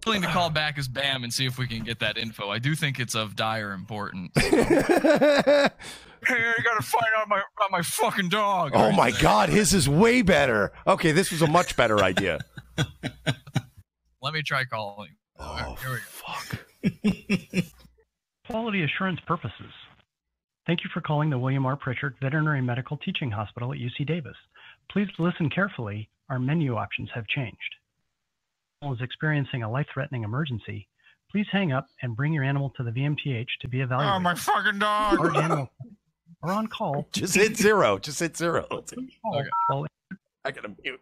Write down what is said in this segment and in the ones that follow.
willing to call back as Bam and see if we can get that info. I do think it's of dire importance. Hey, I gotta find out about my fucking dog. Oh my God, his is way better. Okay, this was a much better idea. Let me try calling. Oh, here we go. Fuck. Quality assurance purposes. Thank you for calling the William R. Pritchard Veterinary Medical Teaching Hospital at UC Davis. Please listen carefully. Our menu options have changed. If animal is experiencing a life-threatening emergency, please hang up and bring your animal to the VMTH to be evaluated. Oh, my fucking dog. Large animal are on call. Just hit zero. Just hit zero. Okay. I gotta mute.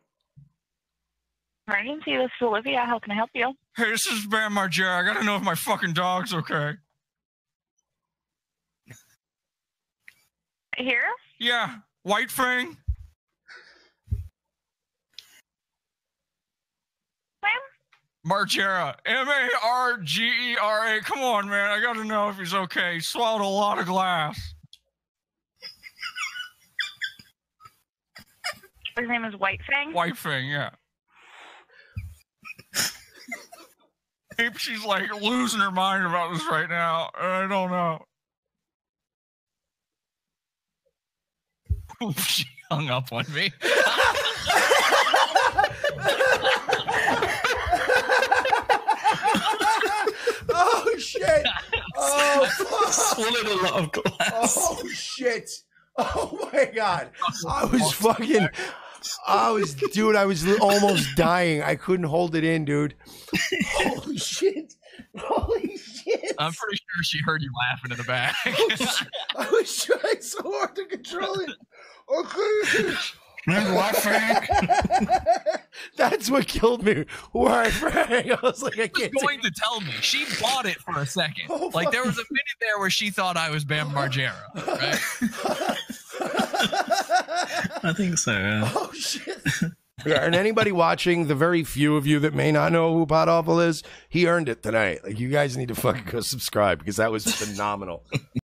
Emergency, this is Olivia. How can I help you? Hey, this is Bam Margera. I gotta know if my fucking dog's okay. Here? Yeah, White Fang. Margera. Margera. Come on, man. I gotta know if he's okay. He swallowed a lot of glass. His name is White Fang? White Fang, yeah. She's like losing her mind about this right now. I don't know. She hung up on me. Oh shit! Oh fuck! Swallowed a lot of glass. Oh shit! Oh my God! I was almost dying. I couldn't hold it in, dude. Holy shit! Holy shit! I'm pretty sure she heard you laughing in the back. I was trying so hard to control it. Okay. Remember White Fang? That's what killed me. White Fang. I was like, I can't. She was going to tell me. She bought it for a second. Oh, like there was a minute there where she thought I was Bam Margera. Right? I think so. Oh shit! Yeah, and anybody watching, the very few of you that may not know who Pot Awful is, he earned it tonight. Like, you guys need to fucking go subscribe because that was phenomenal.